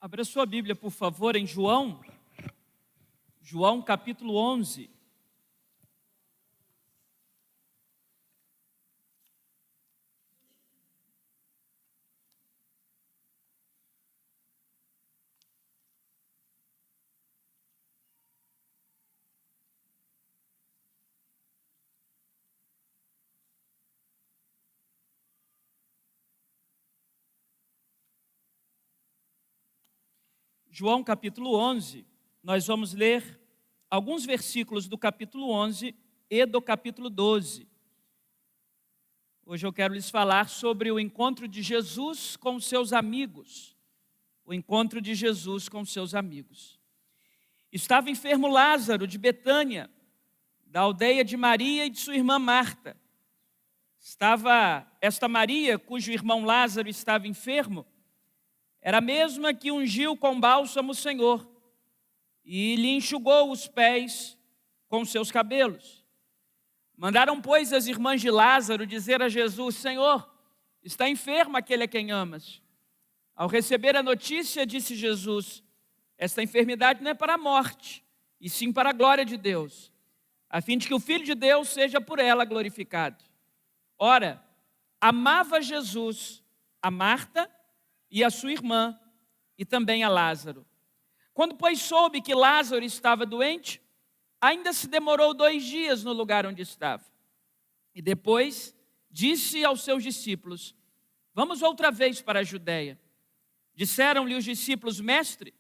Abra sua Bíblia, por favor, em João capítulo 11. João capítulo 11, nós vamos ler alguns versículos do capítulo 11 e do capítulo 12. Hoje eu quero lhes falar sobre o encontro de Jesus com os seus amigos. O encontro de Jesus com os seus amigos. Estava enfermo Lázaro de Betânia, da aldeia de Maria e de sua irmã Marta. Estava esta Maria, cujo irmão Lázaro estava enfermo, era a mesma que ungiu com bálsamo o Senhor e lhe enxugou os pés com seus cabelos. Mandaram, pois, as irmãs de Lázaro dizer a Jesus: Senhor, está enfermo aquele a quem amas. Ao receber a notícia, disse Jesus: esta enfermidade não é para a morte, e sim para a glória de Deus, a fim de que o Filho de Deus seja por ela glorificado. Ora, amava Jesus a Marta e a sua irmã, e também a Lázaro. Quando, pois, soube que Lázaro estava doente, ainda se demorou 2 dias no lugar onde estava. E depois disse aos seus discípulos: vamos outra vez para a Judeia. Disseram-lhe os discípulos: Mestre,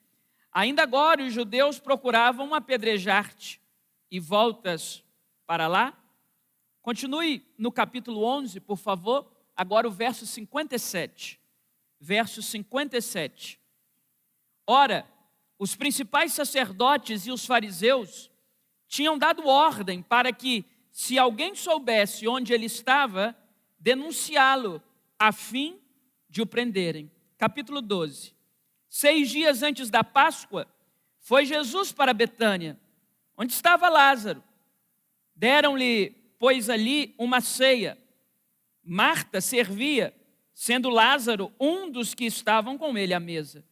ainda agora os judeus procuravam apedrejar-te, e voltas para lá? Continue no capítulo 11, por favor, agora o verso 57. Verso 57. Ora, os principais sacerdotes e os fariseus tinham dado ordem para que, se alguém soubesse onde ele estava, denunciá-lo, a fim de o prenderem. Capítulo 12. 6 dias antes da Páscoa, foi Jesus para Betânia, onde estava Lázaro. Deram-lhe, pois, ali uma ceia. Marta servia, sendo Lázaro um dos que estavam com ele à mesa.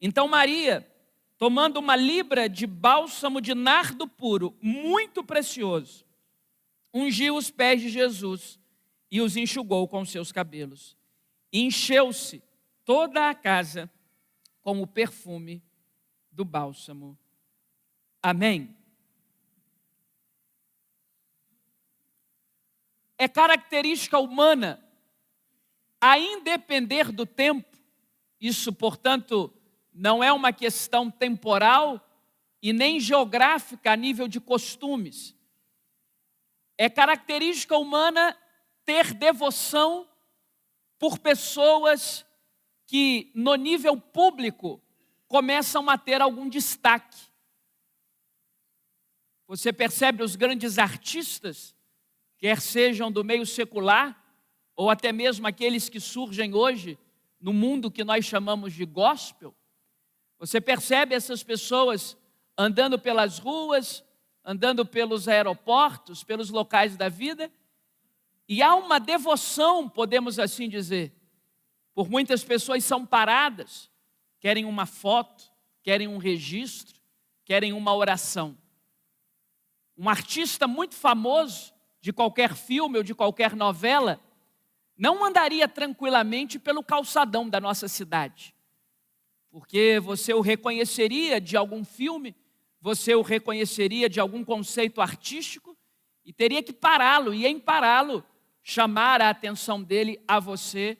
Então Maria, tomando uma libra de bálsamo de nardo puro, muito precioso, ungiu os pés de Jesus e os enxugou com seus cabelos. E encheu-se toda a casa com o perfume do bálsamo. Amém. É característica humana, a independer do tempo, isso, portanto, não é uma questão temporal e nem geográfica a nível de costumes. É característica humana ter devoção por pessoas que, no nível público, começam a ter algum destaque. Você percebe os grandes artistas, quer sejam do meio secular, ou até mesmo aqueles que surgem hoje no mundo que nós chamamos de gospel. Você percebe essas pessoas andando pelas ruas, andando pelos aeroportos, pelos locais da vida, e há uma devoção, podemos assim dizer. Por muitas pessoas são paradas, querem uma foto, querem um registro, querem uma oração. Um artista muito famoso, de qualquer filme ou de qualquer novela, não andaria tranquilamente pelo calçadão da nossa cidade, porque você o reconheceria de algum filme, você o reconheceria de algum conceito artístico e teria que pará-lo, e em pará-lo, chamar a atenção dele a você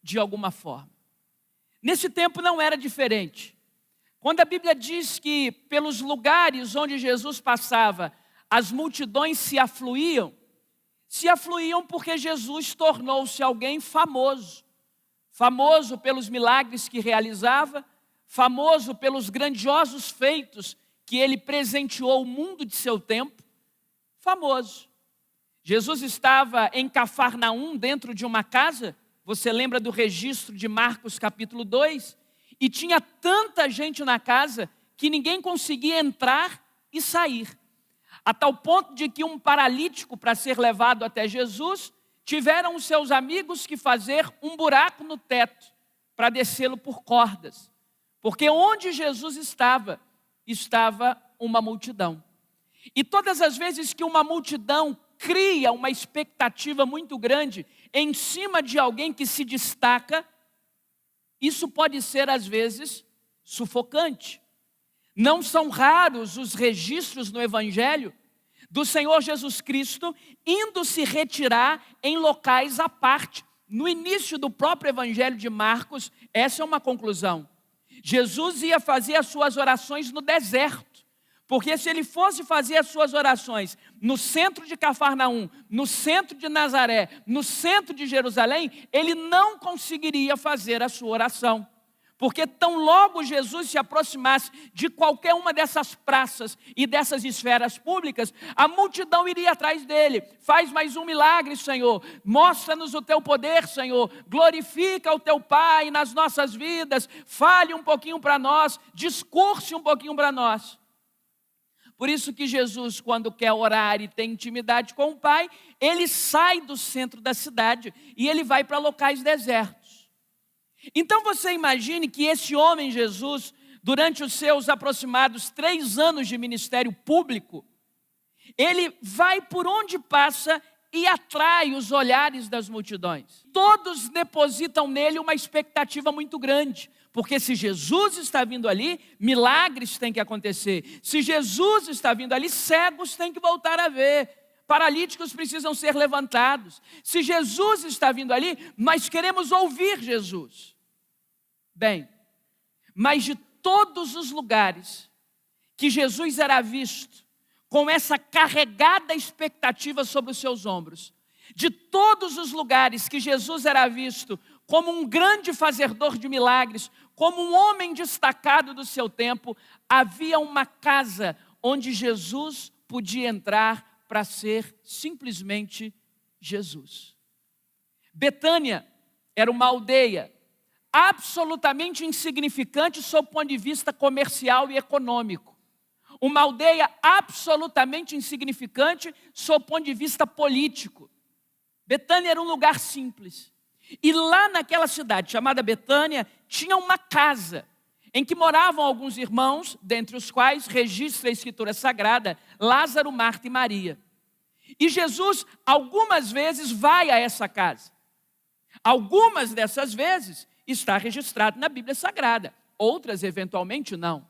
de alguma forma. Nesse tempo não era diferente. Quando a Bíblia diz que pelos lugares onde Jesus passava, as multidões se afluíam porque Jesus tornou-se alguém famoso. Famoso pelos milagres que realizava, famoso pelos grandiosos feitos que ele presenteou o mundo de seu tempo, famoso. Jesus estava em Cafarnaum, dentro de uma casa, você lembra do registro de Marcos capítulo 2? E tinha tanta gente na casa que ninguém conseguia entrar e sair. A tal ponto de que um paralítico, para ser levado até Jesus, tiveram os seus amigos que fazer um buraco no teto para descê-lo por cordas. Porque onde Jesus estava, estava uma multidão. E todas as vezes que uma multidão cria uma expectativa muito grande em cima de alguém que se destaca, isso pode ser, às vezes, sufocante. Não são raros os registros no Evangelho do Senhor Jesus Cristo indo se retirar em locais à parte. No início do próprio Evangelho de Marcos, essa é uma conclusão. Jesus ia fazer as suas orações no deserto, porque se ele fosse fazer as suas orações no centro de Cafarnaum, no centro de Nazaré, no centro de Jerusalém, ele não conseguiria fazer a sua oração. Porque tão logo Jesus se aproximasse de qualquer uma dessas praças e dessas esferas públicas, a multidão iria atrás dele. Faz mais um milagre, Senhor. Mostra-nos o teu poder, Senhor. Glorifica o teu Pai nas nossas vidas. Fale um pouquinho para nós. Discurse um pouquinho para nós. Por isso que Jesus, quando quer orar e tem intimidade com o Pai, ele sai do centro da cidade e ele vai para locais desertos. Então você imagine que esse homem Jesus, durante os seus aproximados 3 anos de ministério público, ele vai por onde passa e atrai os olhares das multidões. Todos depositam nele uma expectativa muito grande, porque se Jesus está vindo ali, milagres têm que acontecer. Se Jesus está vindo ali, cegos têm que voltar a ver. Paralíticos precisam ser levantados. Se Jesus está vindo ali, nós queremos ouvir Jesus. Bem, mas de todos os lugares que Jesus era visto com essa carregada expectativa sobre os seus ombros, de todos os lugares que Jesus era visto como um grande fazedor de milagres, como um homem destacado do seu tempo, havia uma casa onde Jesus podia entrar para ser simplesmente Jesus. Betânia era uma aldeia absolutamente insignificante sob o ponto de vista comercial e econômico. Uma aldeia absolutamente insignificante sob o ponto de vista político. Betânia era um lugar simples. E lá naquela cidade chamada Betânia, tinha uma casa em que moravam alguns irmãos, dentre os quais registra a Escritura Sagrada, Lázaro, Marta e Maria. E Jesus, algumas vezes, vai a essa casa. Algumas dessas vezes está registrado na Bíblia Sagrada, outras eventualmente não.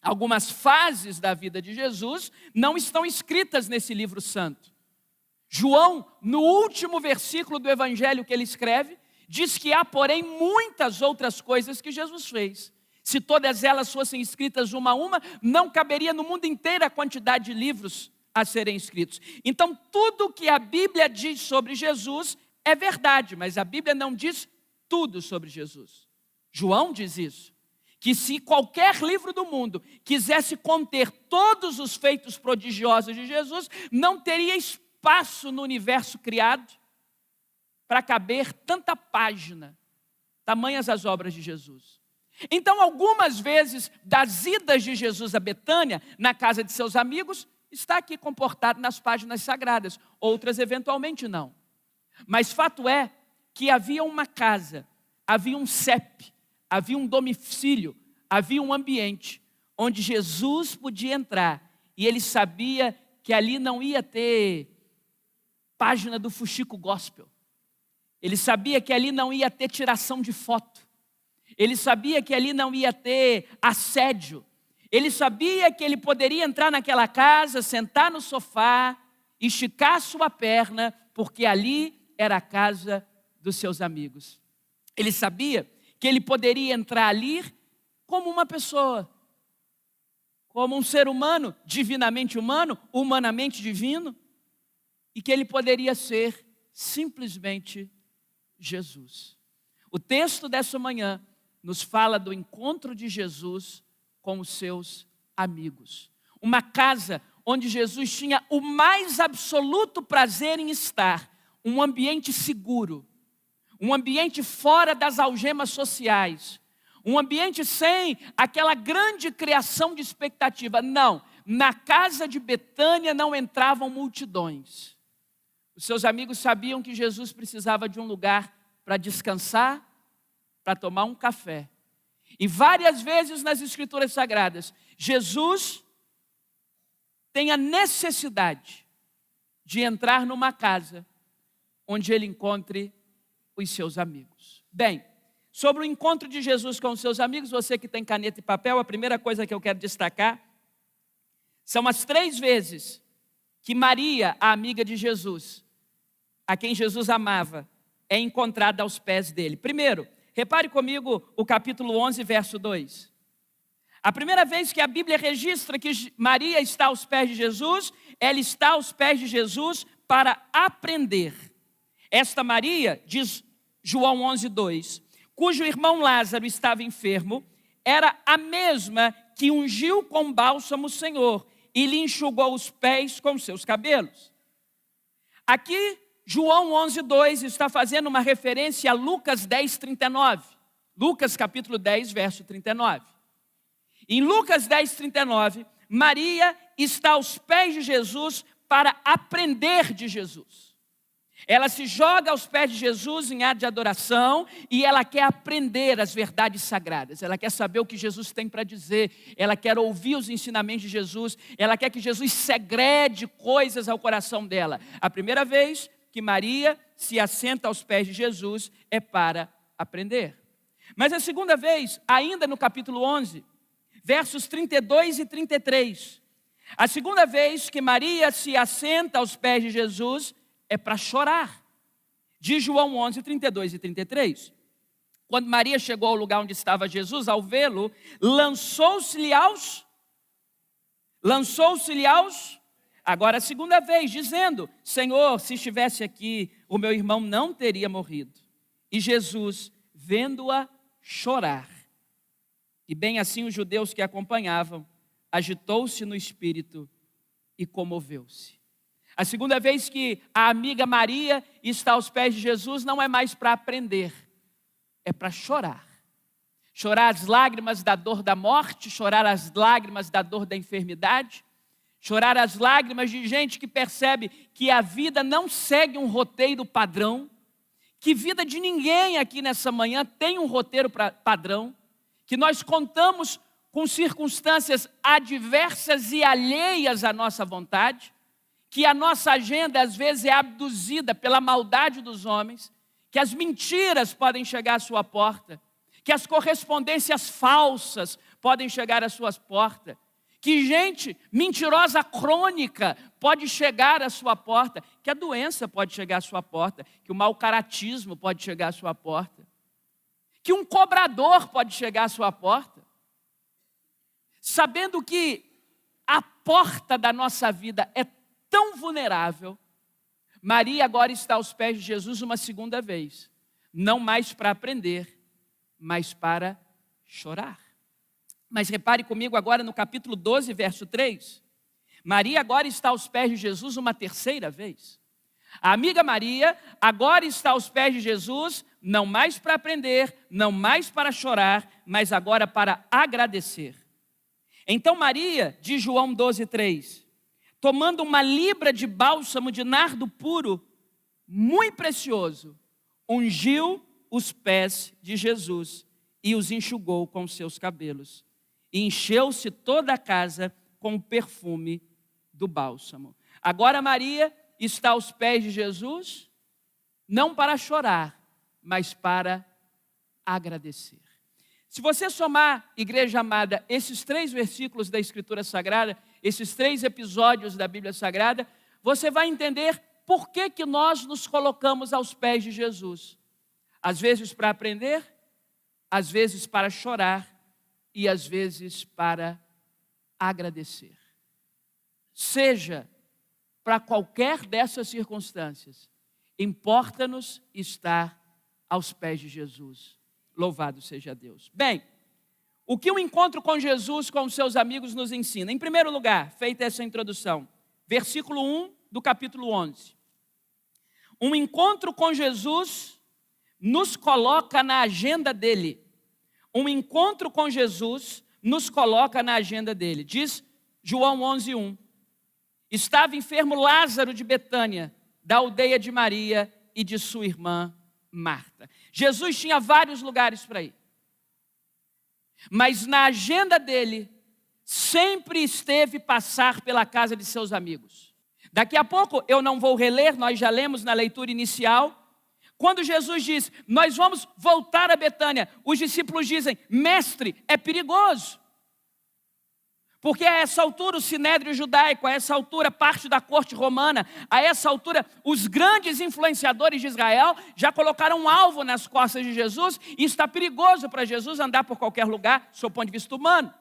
Algumas fases da vida de Jesus não estão escritas nesse livro santo. João, no último versículo do evangelho que ele escreve, diz que há, porém, muitas outras coisas que Jesus fez. Se todas elas fossem escritas uma a uma, não caberia no mundo inteiro a quantidade de livros a serem escritos. Então, tudo que a Bíblia diz sobre Jesus é verdade, mas a Bíblia não diz tudo sobre Jesus. João diz isso, que se qualquer livro do mundo quisesse conter todos os feitos prodigiosos de Jesus, não teria espaço no universo criado para caber tanta página, tamanhas as obras de Jesus. Então, algumas vezes, das idas de Jesus a Betânia, na casa de seus amigos, está aqui comportado nas páginas sagradas, outras eventualmente não. Mas fato é que havia uma casa, havia um CEP, havia um domicílio, havia um ambiente onde Jesus podia entrar e ele sabia que ali não ia ter página do Fuxico Gospel. Ele sabia que ali não ia ter tiração de foto. Ele sabia que ali não ia ter assédio. Ele sabia que ele poderia entrar naquela casa, sentar no sofá, esticar sua perna, porque ali era a casa dos seus amigos. Ele sabia que ele poderia entrar ali como uma pessoa, como um ser humano, divinamente humano, humanamente divino, e que ele poderia ser simplesmente Jesus. O texto dessa manhã nos fala do encontro de Jesus com os seus amigos. Uma casa onde Jesus tinha o mais absoluto prazer em estar, um ambiente seguro, um ambiente fora das algemas sociais, um ambiente sem aquela grande criação de expectativa. Não, na casa de Betânia não entravam multidões. Os seus amigos sabiam que Jesus precisava de um lugar para descansar, para tomar um café. E várias vezes nas Escrituras Sagradas, Jesus tem a necessidade de entrar numa casa onde ele encontre os seus amigos. Bem, sobre o encontro de Jesus com os seus amigos, você que tem caneta e papel, a primeira coisa que eu quero destacar são as 3 vezes que Maria, a amiga de Jesus, a quem Jesus amava, é encontrada aos pés dele. Primeiro, repare comigo o capítulo 11, verso 2. A primeira vez que a Bíblia registra que Maria está aos pés de Jesus, ela está aos pés de Jesus para aprender. Esta Maria, diz João 11, 2, cujo irmão Lázaro estava enfermo, era a mesma que ungiu com bálsamo o Senhor e lhe enxugou os pés com seus cabelos. Aqui, João 11, 2 está fazendo uma referência a Lucas 10, 39. Lucas capítulo 10, verso 39. Em Lucas 10, 39, Maria está aos pés de Jesus para aprender de Jesus. Ela se joga aos pés de Jesus em ato de adoração e ela quer aprender as verdades sagradas. Ela quer saber o que Jesus tem para dizer. Ela quer ouvir os ensinamentos de Jesus. Ela quer que Jesus segrede coisas ao coração dela. A primeira vez que Maria se assenta aos pés de Jesus é para aprender. Mas a segunda vez, ainda no capítulo 11, versos 32 e 33. A segunda vez que Maria se assenta aos pés de Jesus é para chorar. Diz João 11, 32 e 33. Quando Maria chegou ao lugar onde estava Jesus, ao vê-lo, lançou-se-lhe aos... Agora a segunda vez, dizendo, Senhor, se estivesse aqui, o meu irmão não teria morrido. E Jesus, vendo-a chorar, e bem assim os judeus que a acompanhavam, agitou-se no espírito e comoveu-se. A segunda vez que a amiga Maria está aos pés de Jesus não é mais para aprender, é para chorar. Chorar as lágrimas da dor da morte, chorar as lágrimas da dor da enfermidade, chorar as lágrimas de gente que percebe que a vida não segue um roteiro padrão, que vida de ninguém aqui nessa manhã tem um roteiro padrão, que nós contamos com circunstâncias adversas e alheias à nossa vontade, que a nossa agenda às vezes é abduzida pela maldade dos homens, que as mentiras podem chegar à sua porta, que as correspondências falsas podem chegar às suas portas, que gente mentirosa crônica pode chegar à sua porta, que a doença pode chegar à sua porta, que o mau caratismo pode chegar à sua porta, que um cobrador pode chegar à sua porta, sabendo que a porta da nossa vida é tão vulnerável. Maria agora está aos pés de Jesus uma segunda vez, não mais para aprender, mas para chorar. Mas repare comigo agora no capítulo 12, verso 3. Maria agora está aos pés de Jesus uma terceira vez. A amiga Maria agora está aos pés de Jesus, não mais para aprender, não mais para chorar, mas agora para agradecer. Então Maria, de João 12, 3, tomando uma libra de bálsamo de nardo puro, muito precioso, ungiu os pés de Jesus e os enxugou com seus cabelos. E encheu-se toda a casa com o perfume do bálsamo. Agora Maria está aos pés de Jesus, não para chorar, mas para agradecer. Se você somar, igreja amada, esses 3 versículos da Escritura Sagrada, esses 3 episódios da Bíblia Sagrada, você vai entender por que nós nos colocamos aos pés de Jesus. Às vezes para aprender, às vezes para chorar e às vezes para agradecer. Seja para qualquer dessas circunstâncias, importa-nos estar aos pés de Jesus. Louvado seja Deus. Bem, o que o encontro com Jesus, com os seus amigos nos ensina? Em primeiro lugar, feita essa introdução, versículo 1 do capítulo 11. Um encontro com Jesus nos coloca na agenda dele. Um encontro com Jesus nos coloca na agenda dele. Diz João 11, 1. Estava enfermo Lázaro de Betânia, da aldeia de Maria e de sua irmã Marta. Jesus tinha vários lugares para ir. Mas na agenda dele, sempre esteve passar pela casa de seus amigos. Daqui a pouco, eu não vou reler, nós já lemos na leitura inicial. Quando Jesus diz, nós vamos voltar a Betânia, os discípulos dizem, mestre, é perigoso. Porque a essa altura o sinédrio judaico, a essa altura parte da corte romana, a essa altura os grandes influenciadores de Israel já colocaram um alvo nas costas de Jesus e está perigoso para Jesus andar por qualquer lugar, do seu ponto de vista humano.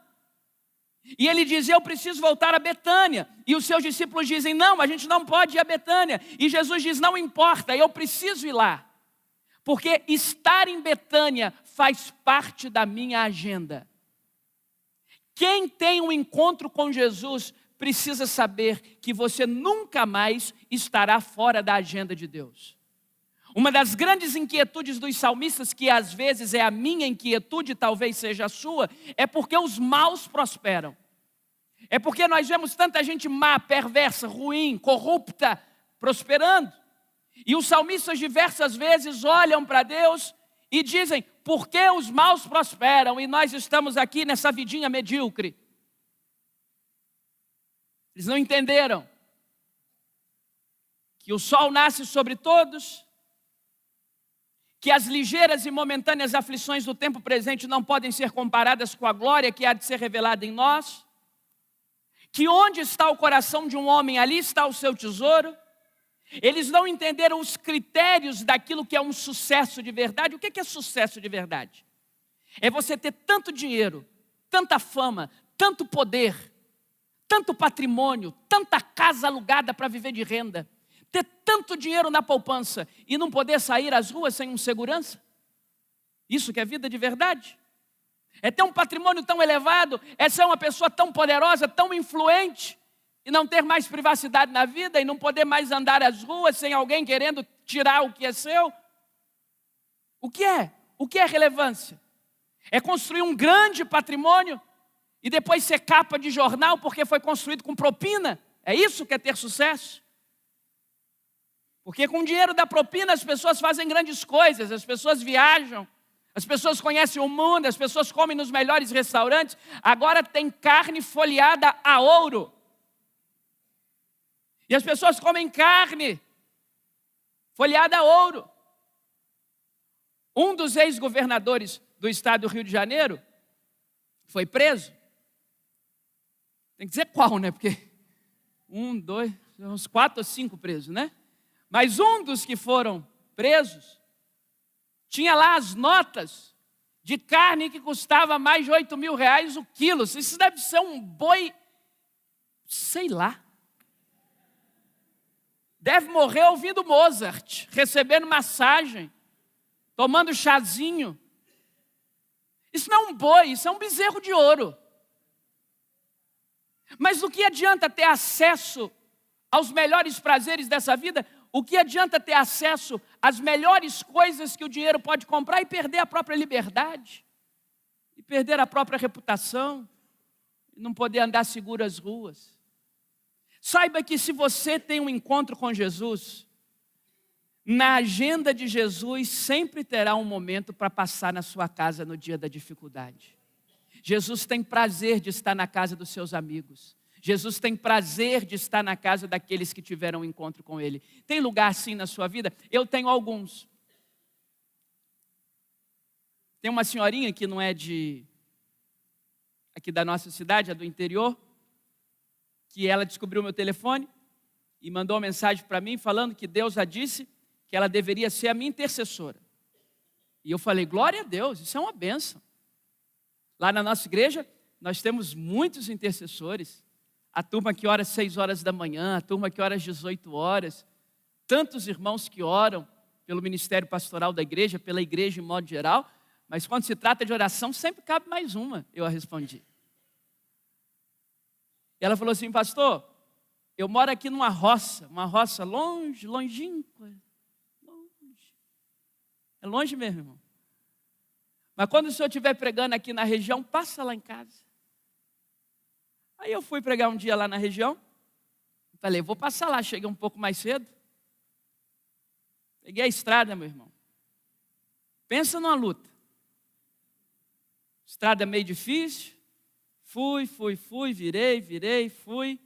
E ele diz, eu preciso voltar a Betânia. E os seus discípulos dizem, não, a gente não pode ir a Betânia. E Jesus diz, não importa, eu preciso ir lá. Porque estar em Betânia faz parte da minha agenda. Quem tem um encontro com Jesus precisa saber que você nunca mais estará fora da agenda de Deus. Uma das grandes inquietudes dos salmistas, que às vezes é a minha inquietude, talvez seja a sua, é porque os maus prosperam. É porque nós vemos tanta gente má, perversa, ruim, corrupta, prosperando. E os salmistas diversas vezes olham para Deus e dizem, por que os maus prosperam e nós estamos aqui nessa vidinha medíocre? Eles não entenderam que o sol nasce sobre todos, que as ligeiras e momentâneas aflições do tempo presente não podem ser comparadas com a glória que há de ser revelada em nós, que onde está o coração de um homem, ali está o seu tesouro. Eles não entenderam os critérios daquilo que é um sucesso de verdade. O que é sucesso de verdade? É você ter tanto dinheiro, tanta fama, tanto poder, tanto patrimônio, tanta casa alugada para viver de renda, ter tanto dinheiro na poupança e não poder sair às ruas sem um segurança? Isso que é vida de verdade? É ter um patrimônio tão elevado, é ser uma pessoa tão poderosa, tão influente, e não ter mais privacidade na vida, e não poder mais andar às ruas sem alguém querendo tirar o que é seu? O que é? O que é relevância? É construir um grande patrimônio e depois ser capa de jornal porque foi construído com propina? É isso que é ter sucesso? Porque com o dinheiro da propina as pessoas fazem grandes coisas, as pessoas viajam, as pessoas conhecem o mundo, as pessoas comem nos melhores restaurantes. Agora tem carne folheada a ouro. E as pessoas comem carne folheada a ouro. Um dos ex-governadores do estado do Rio de Janeiro foi preso. Tem que dizer qual, né? Porque 1, 2, uns 4 ou 5 presos, né? Mas um dos que foram presos tinha lá as notas de carne que custava mais de R$8.000 o quilo. Isso deve ser um boi, sei lá. Deve morrer ouvindo Mozart, recebendo massagem, tomando chazinho. Isso não é um boi, isso é um bezerro de ouro. Mas o que adianta ter acesso aos melhores prazeres dessa vida? O que adianta ter acesso às melhores coisas que o dinheiro pode comprar e perder a própria liberdade? E perder a própria reputação? E não poder andar seguro às ruas? Saiba que se você tem um encontro com Jesus, na agenda de Jesus sempre terá um momento para passar na sua casa no dia da dificuldade. Jesus tem prazer de estar na casa dos seus amigos. Jesus tem prazer de estar na casa daqueles que tiveram um encontro com Ele. Tem lugar assim na sua vida? Eu tenho alguns. Tem uma senhorinha que não é aqui da nossa cidade, é do interior, que ela descobriu meu telefone e mandou uma mensagem para mim falando que Deus já disse que ela deveria ser a minha intercessora. E eu falei, glória a Deus, isso é uma bênção. Lá na nossa igreja, nós temos muitos intercessores. A turma que ora às 6 horas da manhã, a turma que ora às 18 horas. Tantos irmãos que oram pelo ministério pastoral da igreja, pela igreja em modo geral. Mas quando se trata de oração, sempre cabe mais uma, eu a respondi. E ela falou assim, pastor, eu moro aqui numa roça, uma roça longe, longinho, longe. É longe mesmo, irmão. Mas quando o senhor estiver pregando aqui na região, passa lá em casa. Aí eu fui pregar um dia lá na região. Falei, vou passar lá, cheguei um pouco mais cedo. Peguei a estrada, meu irmão. Pensa numa luta. Estrada meio difícil. Fui, virei, fui.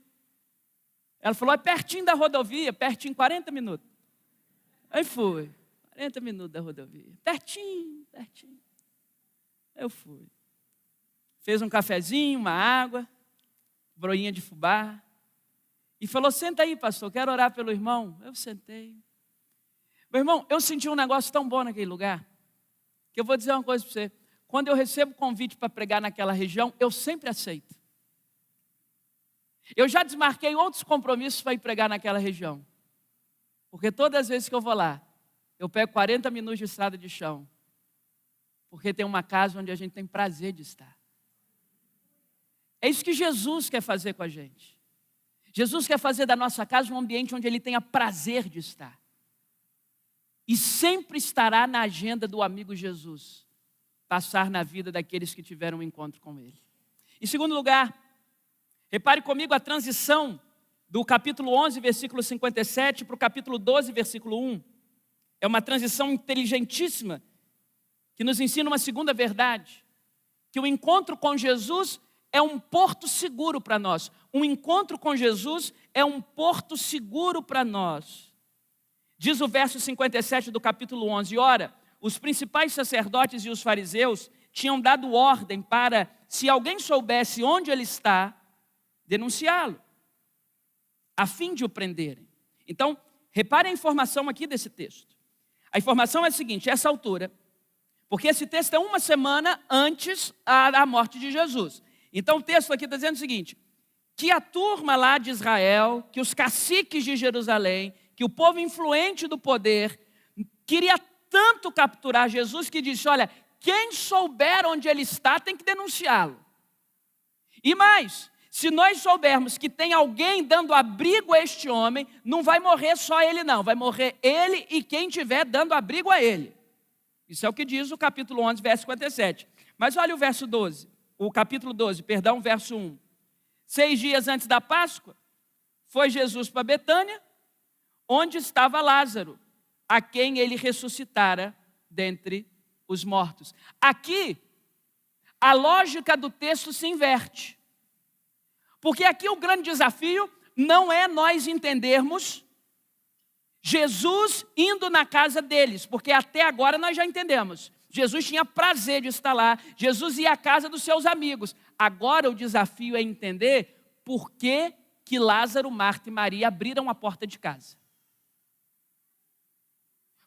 Ela falou, é pertinho da rodovia, pertinho, 40 minutos. Aí fui, 40 minutos da rodovia. Pertinho. Eu fui. Fez um cafezinho, uma água, broinha de fubá. E falou, senta aí, pastor, quero orar pelo irmão. Eu sentei. Meu irmão, eu senti um negócio tão bom naquele lugar, que eu vou dizer uma coisa para você. Quando eu recebo convite para pregar naquela região, eu sempre aceito. Eu já desmarquei outros compromissos para ir pregar naquela região. Porque todas as vezes que eu vou lá, eu pego 40 minutos de estrada de chão. Porque tem uma casa onde a gente tem prazer de estar. É isso que Jesus quer fazer com a gente. Jesus quer fazer da nossa casa um ambiente onde Ele tenha prazer de estar. E sempre estará na agenda do amigo Jesus passar na vida daqueles que tiveram um encontro com Ele. Em segundo lugar, repare comigo a transição do capítulo 11, versículo 57, para o capítulo 12, versículo 1. É uma transição inteligentíssima, que nos ensina uma segunda verdade, que o encontro com Jesus é um porto seguro para nós. Um encontro com Jesus é um porto seguro para nós. Diz o verso 57 do capítulo 11, ora, os principais sacerdotes e os fariseus tinham dado ordem para, se alguém soubesse onde ele está, denunciá-lo, a fim de o prenderem. Então, repare a informação aqui desse texto. A informação é a seguinte, essa altura, porque esse texto é uma semana antes da morte de Jesus. Então, o texto aqui está dizendo o seguinte, que a turma lá de Israel, que os caciques de Jerusalém, que o povo influente do poder, queria tanto capturar Jesus que disse, olha, quem souber onde ele está tem que denunciá-lo. E mais, se nós soubermos que tem alguém dando abrigo a este homem, não vai morrer só ele não, vai morrer ele e quem estiver dando abrigo a ele. Isso é o que diz o capítulo 11, verso 57. Mas olha o verso 12, o capítulo 12, perdão, verso 1. 6 dias antes da Páscoa, foi Jesus para Betânia, onde estava Lázaro, a quem ele ressuscitara dentre os mortos. Aqui, a lógica do texto se inverte. Porque aqui o grande desafio não é nós entendermos Jesus indo na casa deles, porque até agora nós já entendemos. Jesus tinha prazer de estar lá, Jesus ia à casa dos seus amigos. Agora o desafio é entender por que Lázaro, Marta e Maria abriram a porta de casa.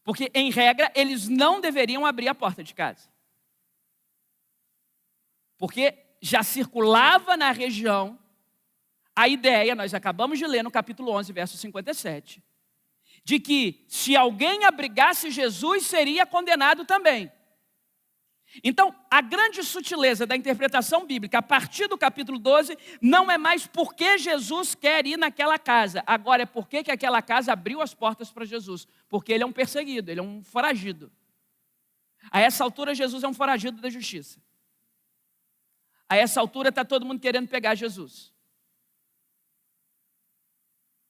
Porque, em regra, eles não deveriam abrir a porta de casa. Porque já circulava na região a ideia, nós acabamos de ler no capítulo 11, verso 57, de que se alguém abrigasse Jesus, seria condenado também. Então, a grande sutileza da interpretação bíblica, a partir do capítulo 12, não é mais porque Jesus quer ir naquela casa. Agora é porque aquela casa abriu as portas para Jesus. Porque ele é um perseguido, ele é um foragido. A essa altura, Jesus é um foragido da justiça. A essa altura, está todo mundo querendo pegar Jesus.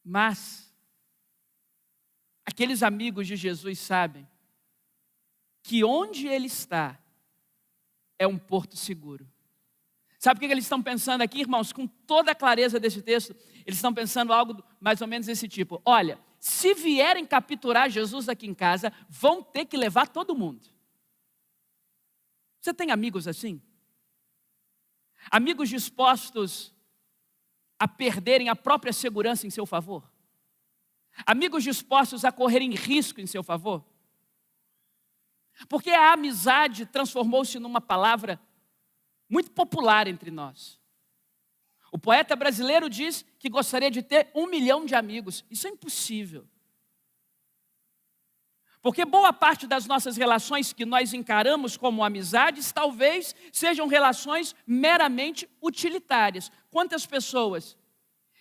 Mas, aqueles amigos de Jesus sabem que onde ele está, é um porto seguro. Sabe o que eles estão pensando aqui, irmãos? Com toda a clareza desse texto, eles estão pensando algo mais ou menos desse tipo. Olha, se vierem capturar Jesus aqui em casa, vão ter que levar todo mundo. Você tem amigos assim? Amigos dispostos a perderem a própria segurança em seu favor? Amigos dispostos a correrem risco em seu favor? Porque a amizade transformou-se numa palavra muito popular entre nós. O poeta brasileiro diz que gostaria de ter 1 milhão de amigos. Isso é impossível. Porque boa parte das nossas relações que nós encaramos como amizades, talvez sejam relações meramente utilitárias. Quantas pessoas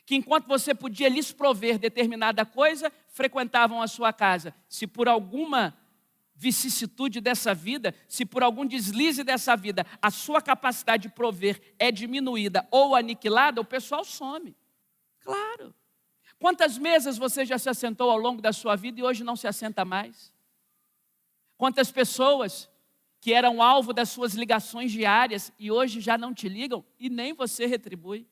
que enquanto você podia lhes prover determinada coisa, frequentavam a sua casa, se por alguma vicissitude dessa vida, se por algum deslize dessa vida, a sua capacidade de prover é diminuída ou aniquilada, o pessoal some. Claro. Quantas mesas você já se assentou ao longo da sua vida e hoje não se assenta mais? Quantas pessoas que eram alvo das suas ligações diárias e hoje já não te ligam e nem você retribui?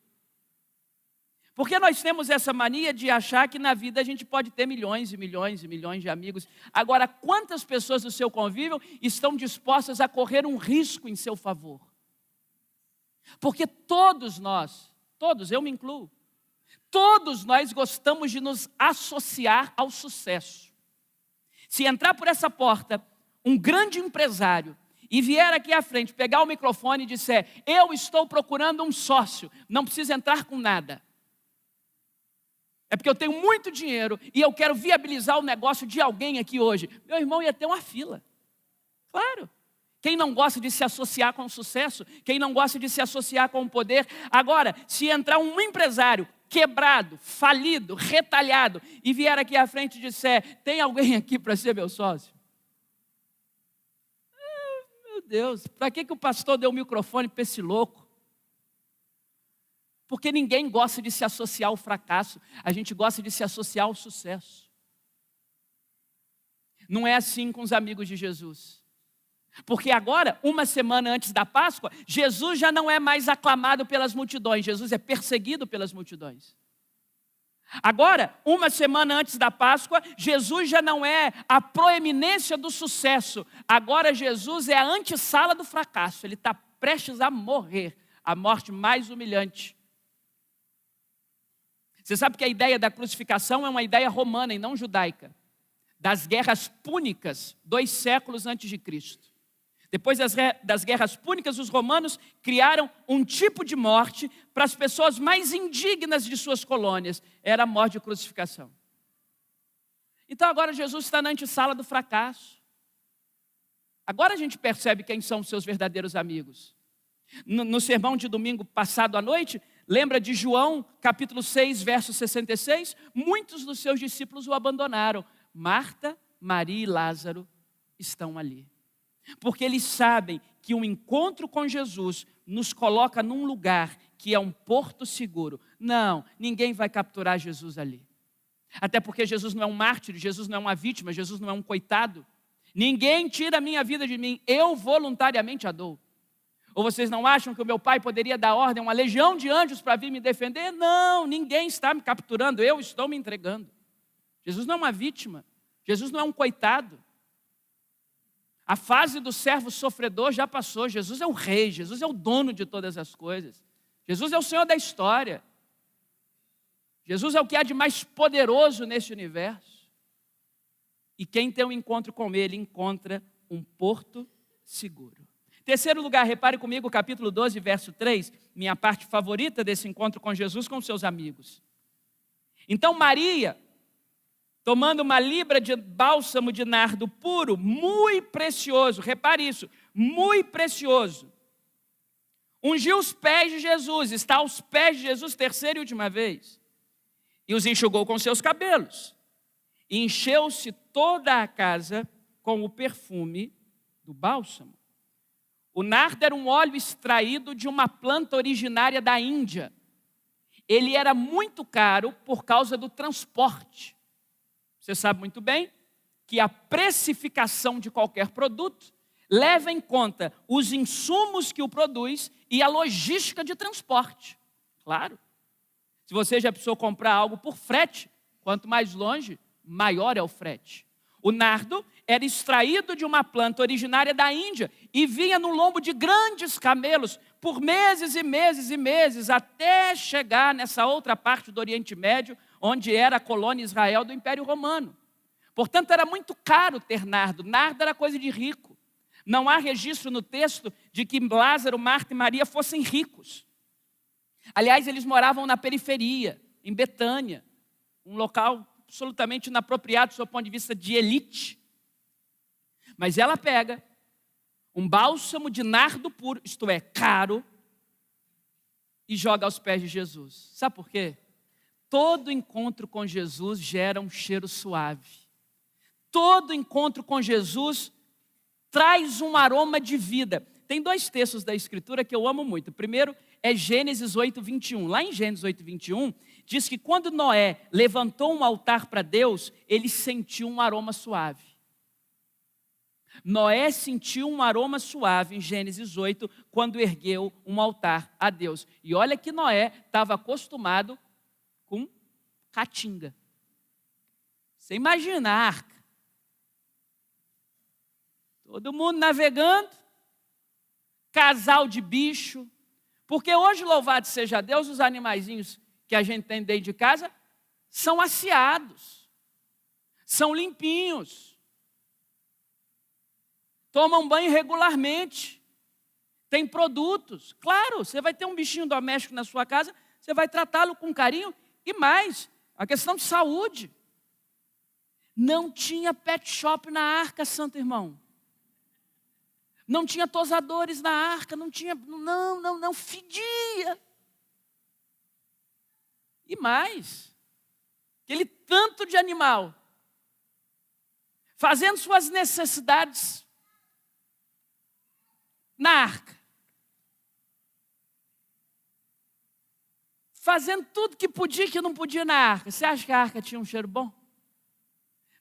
Porque nós temos essa mania de achar que na vida a gente pode ter milhões e milhões e milhões de amigos. Agora, quantas pessoas do seu convívio estão dispostas a correr um risco em seu favor? Porque todos nós, todos, eu me incluo, todos nós gostamos de nos associar ao sucesso. Se entrar por essa porta um grande empresário e vier aqui à frente, pegar o microfone e disser: eu estou procurando um sócio, não precisa entrar com nada. É porque eu tenho muito dinheiro e eu quero viabilizar o negócio de alguém aqui hoje. Meu irmão, ia ter uma fila. Claro. Quem não gosta de se associar com o sucesso? Quem não gosta de se associar com o poder? Agora, se entrar um empresário quebrado, falido, retalhado, e vier aqui à frente e disser: tem alguém aqui para ser meu sócio? Meu Deus, para que o pastor deu o microfone para esse louco? Porque ninguém gosta de se associar ao fracasso, a gente gosta de se associar ao sucesso. Não é assim com os amigos de Jesus. Porque agora, uma semana antes da Páscoa, Jesus já não é mais aclamado pelas multidões, Jesus é perseguido pelas multidões. Agora, uma semana antes da Páscoa, Jesus já não é a proeminência do sucesso, agora Jesus é a antessala do fracasso, ele está prestes a morrer, a morte mais humilhante. Você sabe que a ideia da crucificação é uma ideia romana e não judaica, das guerras púnicas, 2 séculos antes de Cristo. Depois das guerras púnicas, os romanos criaram um tipo de morte para as pessoas mais indignas de suas colônias, era a morte de crucificação. Então agora Jesus está na antessala do fracasso. Agora a gente percebe quem são os seus verdadeiros amigos. No sermão de domingo passado à noite, lembra de João, capítulo 6, verso 66? Muitos dos seus discípulos o abandonaram. Marta, Maria e Lázaro estão ali. Porque eles sabem que um encontro com Jesus nos coloca num lugar que é um porto seguro. Não, ninguém vai capturar Jesus ali. Até porque Jesus não é um mártir, Jesus não é uma vítima, Jesus não é um coitado. Ninguém tira a minha vida de mim, eu voluntariamente a dou. Ou vocês não acham que o meu pai poderia dar ordem a uma legião de anjos para vir me defender? Não, ninguém está me capturando, eu estou me entregando. Jesus não é uma vítima, Jesus não é um coitado. A fase do servo sofredor já passou, Jesus é o rei, Jesus é o dono de todas as coisas. Jesus é o Senhor da história. Jesus é o que há de mais poderoso nesse universo. E quem tem um encontro com Ele encontra um porto seguro. Terceiro lugar, repare comigo o capítulo 12, verso 3, minha parte favorita desse encontro com Jesus com seus amigos. Então Maria, tomando uma libra de bálsamo de nardo puro, muito precioso, repare isso, muito precioso, ungiu os pés de Jesus, está aos pés de Jesus terceira e última vez, e os enxugou com seus cabelos, e encheu-se toda a casa com o perfume do bálsamo. O nardo era um óleo extraído de uma planta originária da Índia. Ele era muito caro por causa do transporte. Você sabe muito bem que a precificação de qualquer produto leva em conta os insumos que o produz e a logística de transporte. Claro. Se você já precisou comprar algo por frete, quanto mais longe, maior é o frete. O nardo era extraído de uma planta originária da Índia e vinha no lombo de grandes camelos por meses e meses e meses, até chegar nessa outra parte do Oriente Médio, onde era a colônia Israel do Império Romano. Portanto, era muito caro ter nardo. Nardo era coisa de rico. Não há registro no texto de que Lázaro, Marta e Maria fossem ricos. Aliás, eles moravam na periferia, em Betânia, um local absolutamente inapropriado do seu ponto de vista de elite. Mas ela pega um bálsamo de nardo puro, isto é, caro, e joga aos pés de Jesus. Sabe por quê? Todo encontro com Jesus gera um cheiro suave. Todo encontro com Jesus traz um aroma de vida. Tem 2 textos da Escritura que eu amo muito. O primeiro é Gênesis 8, 21. Lá em Gênesis 8, 21, diz que quando Noé levantou um altar para Deus, ele sentiu um aroma suave. Noé sentiu um aroma suave em Gênesis 8, quando ergueu um altar a Deus. E olha que Noé estava acostumado com caatinga. Você imagina a arca. Todo mundo navegando, casal de bicho. Porque hoje, louvado seja Deus, os animaizinhos que a gente tem dentro de casa são aciados, são limpinhos, tomam banho regularmente, tem produtos. Claro, você vai ter um bichinho doméstico na sua casa, você vai tratá-lo com carinho e mais, a questão de saúde. Não tinha pet shop na arca, santo irmão. Não tinha tosadores na arca, não tinha, não, fedia. E mais, aquele tanto de animal, fazendo suas necessidades na arca. Fazendo tudo que podia e que não podia na arca. Você acha que a arca tinha um cheiro bom?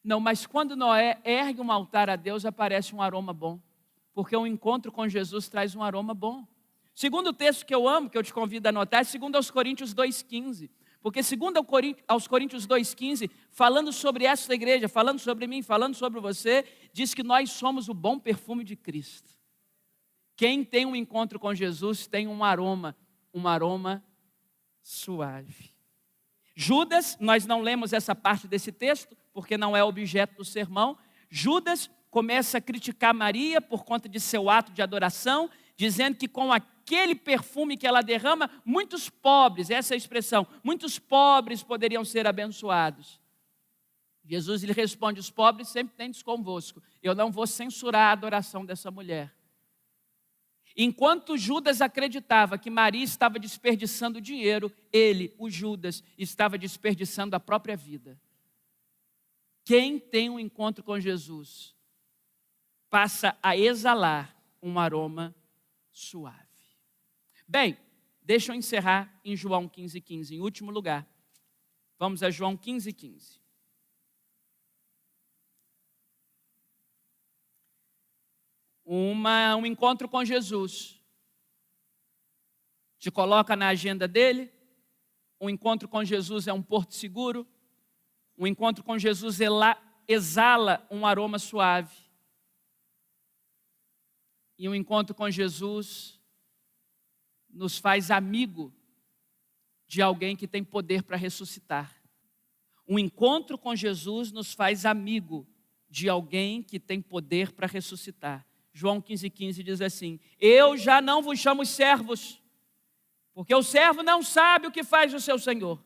Não, mas quando Noé ergue um altar a Deus, aparece um aroma bom. Porque um encontro com Jesus traz um aroma bom. Segundo texto que eu amo, que eu te convido a anotar, é 2 aos Coríntios 2,15. Porque 2 aos Coríntios 2,15, falando sobre essa igreja, falando sobre mim, falando sobre você, diz que nós somos o bom perfume de Cristo. Quem tem um encontro com Jesus tem um aroma suave. Judas, nós não lemos essa parte desse texto, porque não é objeto do sermão. Judas começa a criticar Maria por conta de seu ato de adoração, dizendo que com aquele perfume que ela derrama, muitos pobres, essa é a expressão, muitos pobres poderiam ser abençoados. Jesus lhe responde: os pobres sempre tendes convosco, eu não vou censurar a adoração dessa mulher. Enquanto Judas acreditava que Maria estava desperdiçando dinheiro, ele, o Judas, estava desperdiçando a própria vida. Quem tem um encontro com Jesus passa a exalar um aroma suave. Bem, deixa eu encerrar em João 15,15, em último lugar. Vamos a João 15,15. Um encontro com Jesus te coloca na agenda dele. Um encontro com Jesus é um porto seguro. Um encontro com Jesus exala um aroma suave. E um encontro com Jesus nos faz amigo de alguém que tem poder para ressuscitar. Um encontro com Jesus nos faz amigo de alguém que tem poder para ressuscitar. João 15,15 diz assim: eu já não vos chamo servos, porque o servo não sabe o que faz o seu senhor,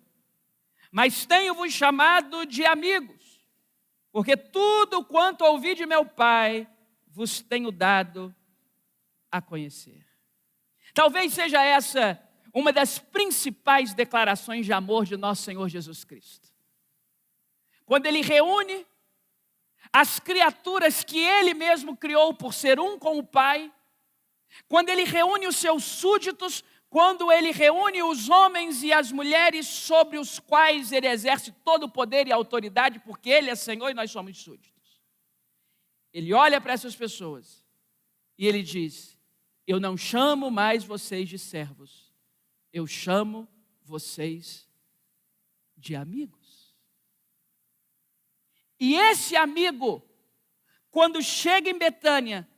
mas tenho-vos chamado de amigos, porque tudo quanto ouvi de meu Pai vos tenho dado a conhecer. Talvez seja essa uma das principais declarações de amor de nosso Senhor Jesus Cristo. Quando Ele reúne as criaturas que Ele mesmo criou por ser um com o Pai, quando Ele reúne os seus súditos, quando Ele reúne os homens e as mulheres sobre os quais Ele exerce todo o poder e autoridade, porque Ele é Senhor e nós somos súditos. Ele olha para essas pessoas e Ele diz: eu não chamo mais vocês de servos, eu chamo vocês de amigos. E esse amigo, quando chega em Betânia,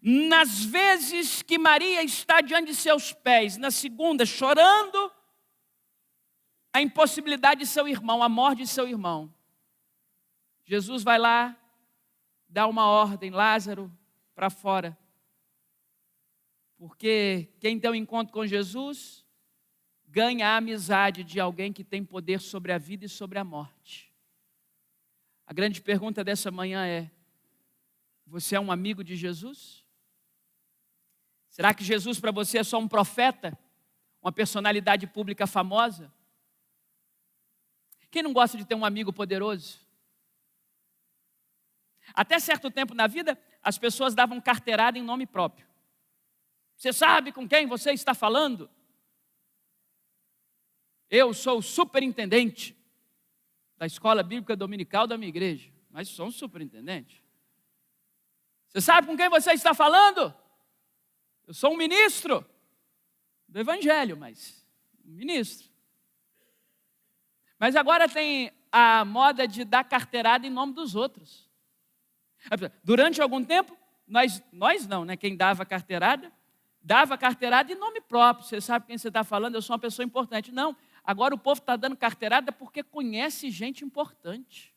nas vezes que Maria está diante de seus pés, na segunda, chorando a impossibilidade de seu irmão, a morte de seu irmão, Jesus vai lá, dá uma ordem: Lázaro, para fora. Porque quem tem um encontro com Jesus ganha a amizade de alguém que tem poder sobre a vida e sobre a morte. A grande pergunta dessa manhã é: você é um amigo de Jesus? Será que Jesus para você é só um profeta? Uma personalidade pública famosa? Quem não gosta de ter um amigo poderoso? Até certo tempo na vida, as pessoas davam carteirada em nome próprio. Você sabe com quem você está falando? Eu sou o superintendente da escola bíblica dominical da minha igreja, mas sou um superintendente. Você sabe com quem você está falando? Eu sou um ministro do Evangelho, mas um ministro. Mas agora tem a moda de dar carteirada em nome dos outros. Durante algum tempo, nós não, né? Quem dava carteirada em nome próprio. Você sabe quem você está falando, eu sou uma pessoa importante. Não, agora o povo está dando carteirada porque conhece gente importante.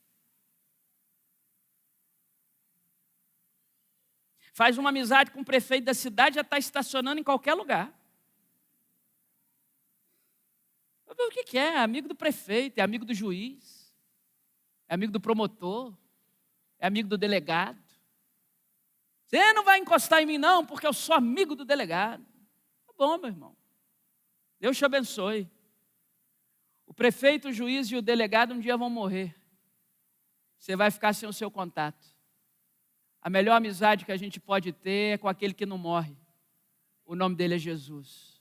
Faz uma amizade com o prefeito da cidade, já está estacionando em qualquer lugar. O que é? É amigo do prefeito, é amigo do juiz, é amigo do promotor, é amigo do delegado. Você não vai encostar em mim não, porque eu sou amigo do delegado. Tá bom, meu irmão. Deus te abençoe. O prefeito, o juiz e o delegado um dia vão morrer. Você vai ficar sem o seu contato. A melhor amizade que a gente pode ter é com aquele que não morre. O nome dele é Jesus.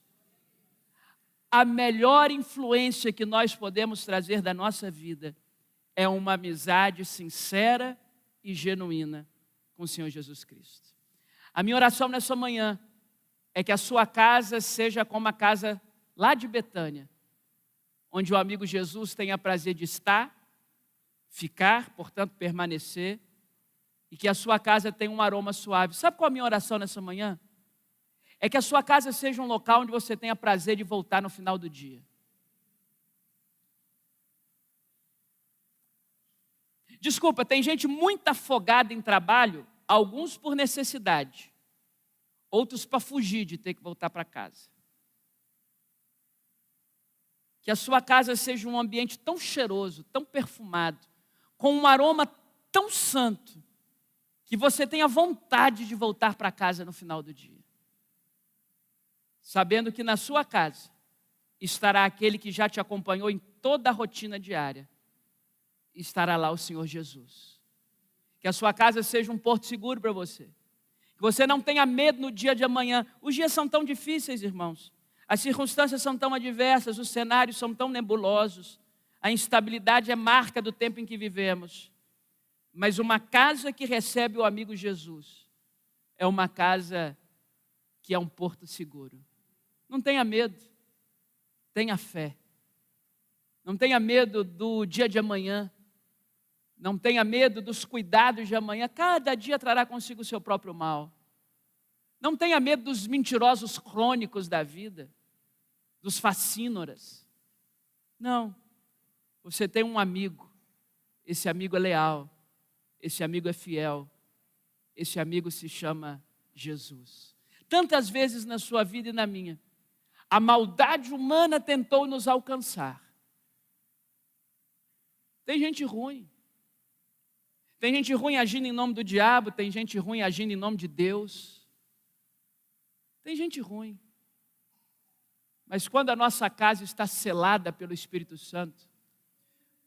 A melhor influência que nós podemos trazer da nossa vida é uma amizade sincera e genuína com o Senhor Jesus Cristo. A minha oração nessa manhã é que a sua casa seja como a casa lá de Betânia, onde o amigo Jesus tenha prazer de estar, ficar, portanto permanecer, e que a sua casa tenha um aroma suave. Sabe qual é a minha oração nessa manhã? É que a sua casa seja um local onde você tenha prazer de voltar no final do dia. Desculpa, tem gente muito afogada em trabalho, alguns por necessidade, outros para fugir de ter que voltar para casa. Que a sua casa seja um ambiente tão cheiroso, tão perfumado, com um aroma tão santo, que você tenha vontade de voltar para casa no final do dia. Sabendo que na sua casa estará aquele que já te acompanhou em toda a rotina diária. Estará lá o Senhor Jesus. Que a sua casa seja um porto seguro para você. Que você não tenha medo no dia de amanhã. Os dias são tão difíceis, irmãos. As circunstâncias são tão adversas, os cenários são tão nebulosos. A instabilidade é marca do tempo em que vivemos. Mas uma casa que recebe o amigo Jesus é uma casa que é um porto seguro. Não tenha medo, tenha fé. Não tenha medo do dia de amanhã. Não tenha medo dos cuidados de amanhã. Cada dia trará consigo o seu próprio mal. Não tenha medo dos mentirosos crônicos da vida, dos facínoras. Não. Você tem um amigo. Esse amigo é leal. Esse amigo é fiel. Esse amigo se chama Jesus. Tantas vezes na sua vida e na minha, a maldade humana tentou nos alcançar. Tem gente ruim. Tem gente ruim agindo em nome do diabo, tem gente ruim agindo em nome de Deus. Tem gente ruim. Mas quando a nossa casa está selada pelo Espírito Santo,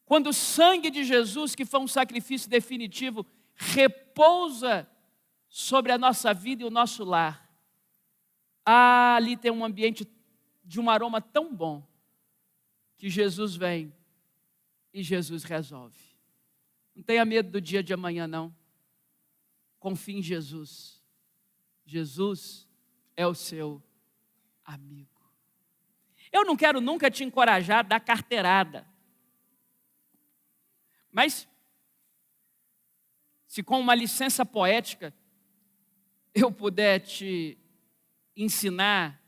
quando o sangue de Jesus, que foi um sacrifício definitivo, repousa sobre a nossa vida e o nosso lar, ali tem um ambiente de um aroma tão bom, que Jesus vem e Jesus resolve. Não tenha medo do dia de amanhã, não. Confie em Jesus. Jesus é o seu amigo. Eu não quero nunca te encorajar a dar carteirada. Mas, se com uma licença poética eu puder te ensinar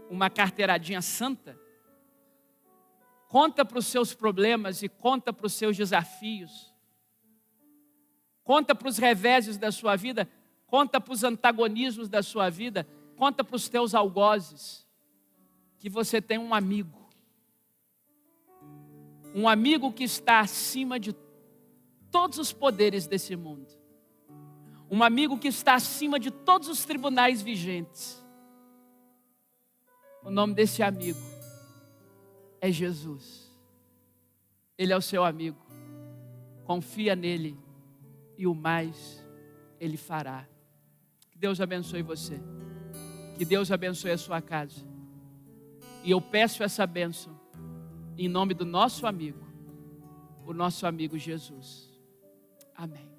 uma carteiradinha santa, conta para os seus problemas e conta para os seus desafios, conta para os reveses da sua vida, conta para os antagonismos da sua vida, conta para os teus algozes, que você tem um amigo que está acima de todos os poderes desse mundo, um amigo que está acima de todos os tribunais vigentes. O nome desse amigo é Jesus. Ele é o seu amigo. Confia nele e o mais ele fará. Que Deus abençoe você. Que Deus abençoe a sua casa. E eu peço essa bênção em nome do nosso amigo, o nosso amigo Jesus. Amém.